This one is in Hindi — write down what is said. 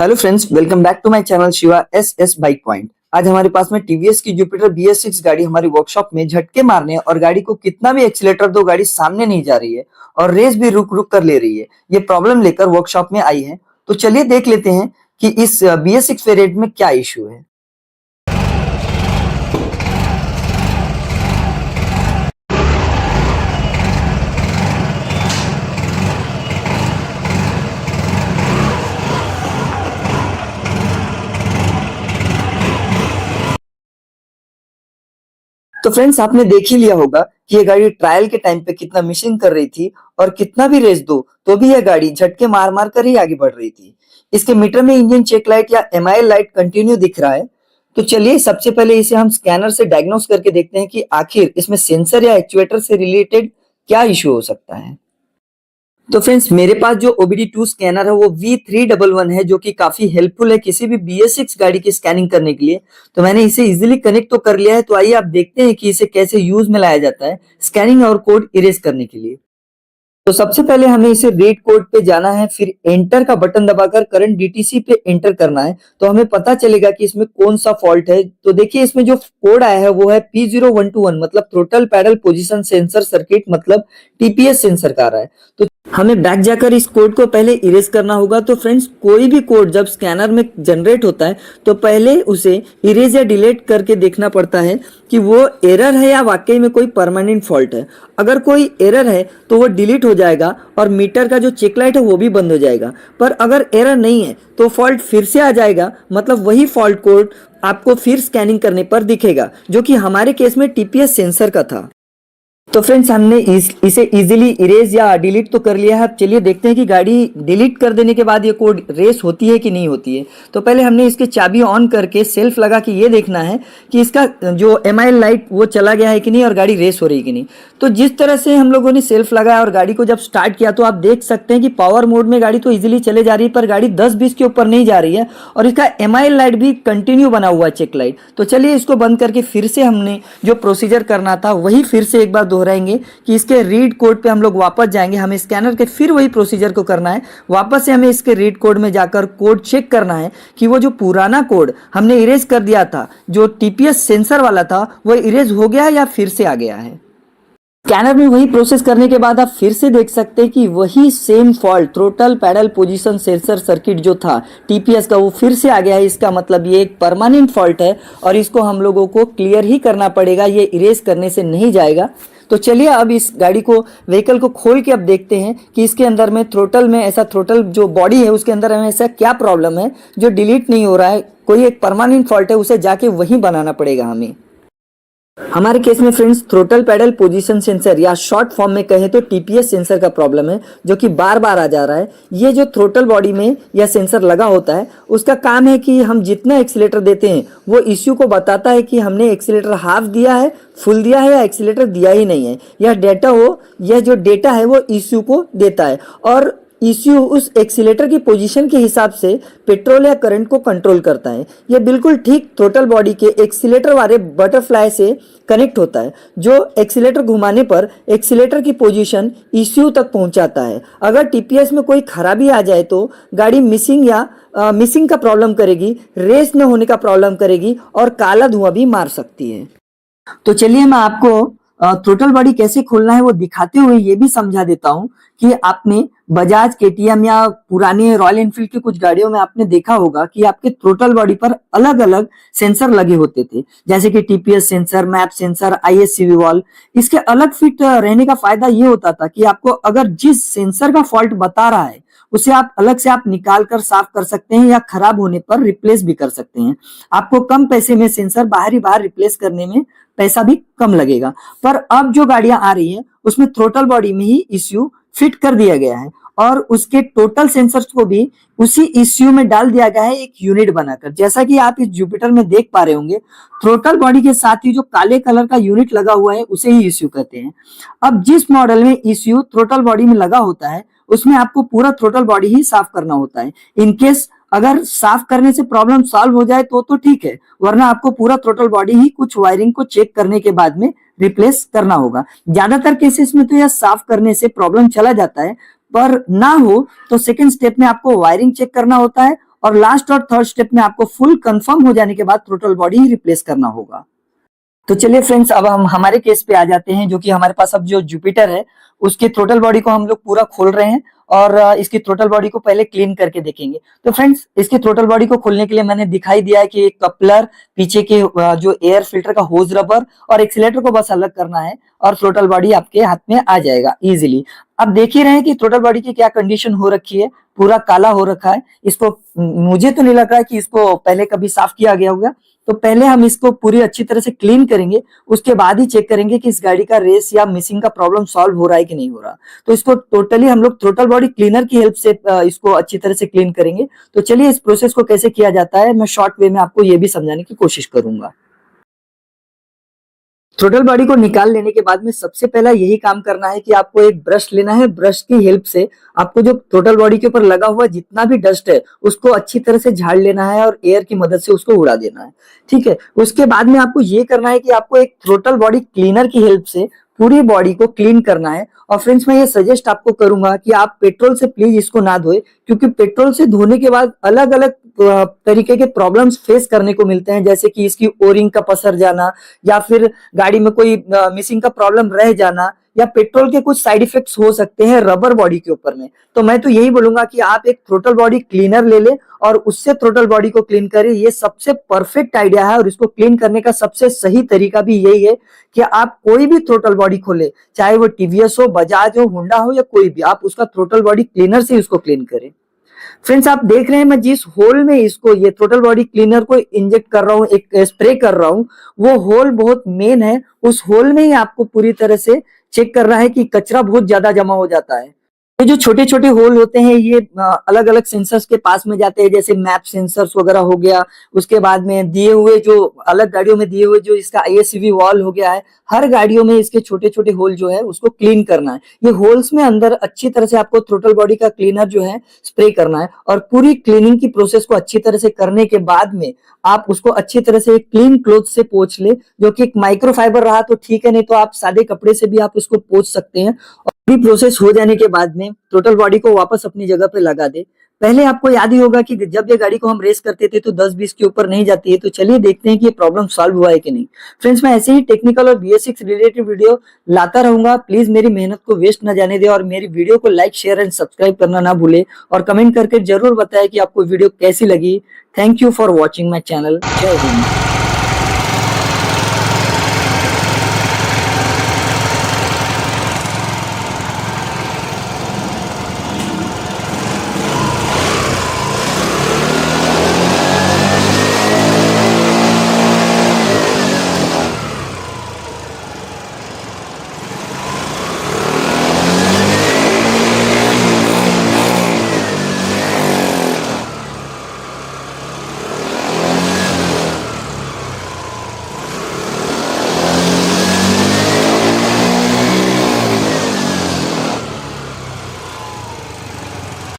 Hello friends, welcome back to my channel Shiva S bike point. आज हमारे पास में टीवीएस की जुपिटर BS6 गाड़ी हमारी वर्कशॉप में झटके मारने और गाड़ी को कितना भी एक्सीलेटर दो गाड़ी सामने नहीं जा रही है और रेस भी रुक रुक कर ले रही है। ये प्रॉब्लम लेकर वर्कशॉप में आई है। तो चलिए देख लेते हैं कि इस BS6 वेरिएंट में क्या इश्यू है। तो फ्रेंड्स, आपने देख ही लिया होगा कि ये गाड़ी ट्रायल के टाइम पे कितना मिसिंग कर रही थी और कितना भी रेस दो तो भी यह गाड़ी झटके मार मार कर ही आगे बढ़ रही थी। इसके मीटर में इंजन चेक लाइट या MIL लाइट कंटिन्यू दिख रहा है। तो चलिए सबसे पहले इसे हम स्कैनर से डायग्नोस करके देखते हैं कि आखिर इसमें सेंसर या एक्चुएटर से रिलेटेड क्या इश्यू हो सकता है। तो फ्रेंड्स, मेरे पास जो OBD2 स्कैनर है वो V311 है, जो कि काफी हेल्पफुल है किसी भी BS6 गाड़ी की स्कैनिंग करने के लिए। तो मैंने इसे इजीली कनेक्ट तो कर लिया है। तो आइए आप देखते हैं कि इसे कैसे यूज में लाया जाता है स्कैनिंग और कोड इरेज करने के लिए। तो सबसे पहले हमें इसे रीड कोड पे जाना है, फिर एंटर का बटन दबाकर करंट DTC पे एंटर करना है। तो हमें पता चलेगा कि इसमें कौन सा फॉल्ट है। तो देखिए, इसमें जो कोड आया है वो है P0121, मतलब throttle pedal position sensor circuit, मतलब TPS सेंसर का आ रहा है। तो हमें बैक जाकर इस कोड को पहले इरेज करना होगा। तो फ्रेंड्स, कोई भी कोड जब स्कैनर में जनरेट होता है तो पहले उसे इरेज या डिलीट करके देखना पड़ता है कि वो एरर है या वाकई में कोई परमानेंट फॉल्ट है। अगर कोई एरर है तो वो डिलीट हो जाएगा और मीटर का जो चेक लाइट है वो भी बंद हो जाएगा। पर अगर एरर नहीं है तो फॉल्ट फिर से आ जाएगा, मतलब वही फॉल्ट कोड आपको फिर स्कैनिंग करने पर दिखेगा, जो कि हमारे केस में TPS सेंसर का था। तो फ्रेंड्स, हमने इसे इजीली इरेज या डिलीट तो कर लिया है। अब चलिए देखते हैं कि गाड़ी डिलीट कर देने के बाद ये कोड रेस होती है कि नहीं होती है। तो पहले हमने इसके चाबी ऑन करके सेल्फ लगा के ये देखना है कि इसका जो MIL लाइट वो चला गया है कि नहीं और गाड़ी रेस हो रही है कि नहीं। तो जिस तरह से हम लोगों ने सेल्फ लगाया और गाड़ी को जब स्टार्ट किया तो आप देख सकते हैं कि पावर मोड में गाड़ी तो इजिली चले जा रही है, पर गाड़ी 10-20 के ऊपर नहीं जा रही है और इसका MIL लाइट भी कंटिन्यू बना हुआ है, चेक लाइट। तो चलिए इसको बंद करके फिर से हमने जो प्रोसीजर करना था वही फिर से एक बार दोहराएंगे कि इसके रीड कोड पे हम लोग वापस जाएंगे। हमें स्कैनर के फिर वही प्रोसीजर को करना है। वापस से हमें इसके रीड कोड में जाकर कोड चेक करना है कि वो जो पुराना कोड हमने इरेज कर दिया था, जो TPS सेंसर वाला था, वो इरेज हो गया है या फिर से आ गया है। स्कैनर में वही प्रोसेस करने के बाद आप फिर से देख सकते हैं कि वही same fault throttle pedal position sensor circuit जो था TPS का वो फिर से आ गया है। इसका मतलब ये एक परमानेंट फॉल्ट है और इसको हम लोगों को क्लियर ही करना पड़ेगा, ये इरेज करने से नहीं जाएगा। तो चलिए अब इस गाड़ी को, व्हीकल को खोल के अब देखते हैं कि इसके अंदर में थ्रोटल में ऐसा, थ्रोटल जो बॉडी है उसके अंदर में ऐसा क्या प्रॉब्लम है जो डिलीट नहीं हो रहा है। कोई एक परमानेंट फॉल्ट है, उसे जाके वहीं बनाना पड़ेगा हमें। हमारे केस में friends throttle pedal position sensor या शॉर्ट फॉर्म में कहें तो TPS सेंसर का प्रॉब्लम है, जो कि बार बार आ जा रहा है। ये जो थ्रोटल बॉडी में यह सेंसर लगा होता है उसका काम है कि हम जितना एक्सीलेटर देते हैं वो इश्यू को बताता है कि हमने एक्सीलेटर हाफ दिया है, फुल दिया है या एक्सीलेटर दिया ही नहीं है। यह जो डेटा है वो इश्यू को देता है और इश्यू उस एक्सीलेटर की पोजीशन के हिसाब से पेट्रोल या करंट को कंट्रोल करता है। यह बिल्कुल ठीक थ्रोटल बॉडी के एक्सीलेटर वाले बटरफ्लाई से कनेक्ट होता है, जो एक्सीलेटर घुमाने पर एक्सीलेटर की पोजीशन इश्यू तक पहुंचाता है। अगर TPS में कोई खराबी आ जाए तो गाड़ी मिसिंग का प्रॉब्लम करेगी, रेस न होने का प्रॉब्लम करेगी और काला धुआं भी मार सकती है। तो चलिए मैं आपको थ्रोटल बॉडी कैसे खोलना है वो दिखाते हुए ये भी समझा देता हूं कि आपने बजाज KTM या पुराने रॉयल एनफील्ड की कुछ गाड़ियों में आपने देखा होगा कि आपके थ्रोटल बॉडी पर अलग अलग सेंसर लगे होते थे, जैसे कि TPS sensor, map sensor, ISCV valve. इसके अलग फिट रहने का फायदा ये होता था कि आपको अगर जिस सेंसर का फॉल्ट बता रहा है उसे आप अलग से आप निकाल कर साफ कर सकते हैं या खराब होने पर रिप्लेस भी कर सकते हैं। आपको कम पैसे में सेंसर बाहर रिप्लेस करने में पैसा भी कम लगेगा। पर अब जो गाड़ियां आ रही हैं उसमें थ्रोटल बॉडी में ही इश्यू फिट कर दिया गया है और उसके टोटल सेंसर्स को भी उसी इश्यू में डाल दिया गया है, एक यूनिट बनाकर। जैसा कि आप इस जुपिटर में देख पा रहे होंगे, थ्रोटल बॉडी के साथ ही जो काले कलर का यूनिट लगा हुआ है उसे ही इश्यू कहते हैं। अब जिस मॉडल में इश्यू थ्रोटल बॉडी में लगा होता है उसमें आपको पूरा थ्रोटल बॉडी ही साफ करना होता है। इनकेस अगर साफ करने से प्रॉब्लम सॉल्व हो जाए तो ठीक है, वरना आपको पूरा थ्रोटल बॉडी ही कुछ वायरिंग को चेक करने के बाद में रिप्लेस करना होगा। ज्यादातर केसेस में तो यह साफ करने से प्रॉब्लम चला जाता है, पर ना हो तो सेकंड स्टेप में आपको वायरिंग चेक करना होता है और लास्ट और थर्ड स्टेप में आपको फुल कंफर्म हो जाने के बाद थ्रोटल बॉडी ही रिप्लेस करना होगा। तो चलिए फ्रेंड्स, अब हम हमारे केस पे आ जाते हैं, जो कि हमारे पास अब जो जुपिटर है उसकी थ्रोटल बॉडी को हम लोग पूरा खोल रहे हैं और इसकी थ्रोटल बॉडी को पहले क्लीन करके देखेंगे। तो फ्रेंड्स, इसकी थ्रोटल बॉडी को खोलने के लिए मैंने दिखाई दिया है कि एक कपलर, पीछे के जो एयर फिल्टर का होज रबर और एक्सीलेटर को बस अलग करना है और थ्रोटल बॉडी आपके हाथ में आ जाएगा इजीली। अब देख ही रहे हैं कि थ्रोटल बॉडी की क्या कंडीशन हो रखी है, पूरा काला हो रखा है। इसको मुझे तो नहीं लग रहा है कि इसको पहले कभी साफ किया गया होगा, तो पहले हम इसको पूरी अच्छी तरह से क्लीन करेंगे, उसके बाद ही चेक करेंगे कि इस गाड़ी का रेस या मिसिंग का प्रॉब्लम सॉल्व हो रहा है कि नहीं हो रहा। तो इसको टोटली हम लोग थ्रोटल बॉडी क्लीनर की हेल्प से इसको अच्छी तरह से क्लीन करेंगे। तो चलिए इस प्रोसेस को कैसे किया जाता है मैं शॉर्ट वे में आपको ये भी समझाने की कोशिश करूंगा। थ्रोटल बॉडी को निकाल लेने के बाद में सबसे पहला यही काम करना है कि आपको एक ब्रश लेना है। ब्रश की हेल्प से आपको जो थ्रोटल बॉडी के ऊपर लगा हुआ जितना भी डस्ट है उसको अच्छी तरह से झाड़ लेना है और एयर की मदद से उसको उड़ा देना है। ठीक है, उसके बाद में आपको ये करना है कि आपको एक थ्रोटल बॉडी क्लीनर की हेल्प से पूरी बॉडी को क्लीन करना है। और फ्रेंड्स, मैं ये सजेस्ट आपको करूंगा कि आप पेट्रोल से प्लीज इसको ना धोए, क्योंकि पेट्रोल से धोने के बाद अलग अलग तरीके के प्रॉब्लम्स फेस करने को मिलते हैं, जैसे कि इसकी ओरिंग का पसर जाना या फिर गाड़ी में कोई मिसिंग का प्रॉब्लम रह जाना या पेट्रोल के कुछ साइड इफेक्ट्स हो सकते हैं रबर बॉडी के ऊपर में। तो मैं तो यही बोलूंगा कि आप एक थ्रोटल बॉडी क्लीनर ले ले और उससे थ्रोटल बॉडी को क्लीन करें। ये सबसे परफेक्ट आइडिया है और इसको क्लीन करने का सबसे सही तरीका भी यही है कि आप कोई भी थ्रोटल बॉडी खोले, चाहे वो टीवीएस हो, बजाज हो, होंडा हो या कोई भी, आप उसका थ्रोटल बॉडी क्लीनर से उसको क्लीन करें। फ्रेंड्स, आप देख रहे हैं मैं जिस होल में इसको ये थ्रोटल बॉडी क्लीनर को इंजेक्ट कर रहा हूँ, एक स्प्रे कर रहा हूँ, वो होल बहुत मेन है। उस होल में ही आपको पूरी तरह से चेक करना है कि कचरा बहुत ज्यादा जमा हो जाता है। ये जो छोटे छोटे होल होते हैं ये अलग अलग सेंसर्स के पास में जाते हैं, जैसे मैप सेंसर्स वगैरह हो गया। उसके बाद में दिए हुए जो अलग गाड़ियों में दिए हुए जो इसका आईएससीवी वॉल हो गया है, हर गाड़ियों में इसके छोटे छोटे होल जो है उसको क्लीन करना है। ये होल्स में अंदर अच्छी तरह से आपको थ्रोटल बॉडी का क्लीनर जो है स्प्रे करना है और पूरी क्लीनिंग की प्रोसेस को अच्छी तरह से करने के बाद में आप उसको अच्छी तरह से क्लीन क्लोथ से पोंछ ले, जो कि एक माइक्रोफाइबर रहा तो ठीक है, नहीं तो आप सादे कपड़े से भी आप इसको पोंछ सकते हैं। पूरी प्रोसेस हो जाने के बाद में टोटल बॉडी को वापस अपनी जगह पे लगा दे। पहले आपको याद ही होगा कि जब ये गाड़ी को हम रेस करते थे तो 10-20 के ऊपर नहीं जाती है। तो चलिए देखते हैं कि ये प्रॉब्लम सॉल्व हुआ है कि नहीं। फ्रेंड्स, मैं ऐसे ही टेक्निकल और BS6 रिलेटेड वीडियो लाता रहूंगा। प्लीज मेरी मेहनत को वेस्ट ना जाने दे और मेरी वीडियो को लाइक, शेयर एंड सब्सक्राइब करना ना भूले और कमेंट करके जरूर बताएं कि आपको वीडियो कैसी लगी। Thank you for watching my channel. जय हिंद।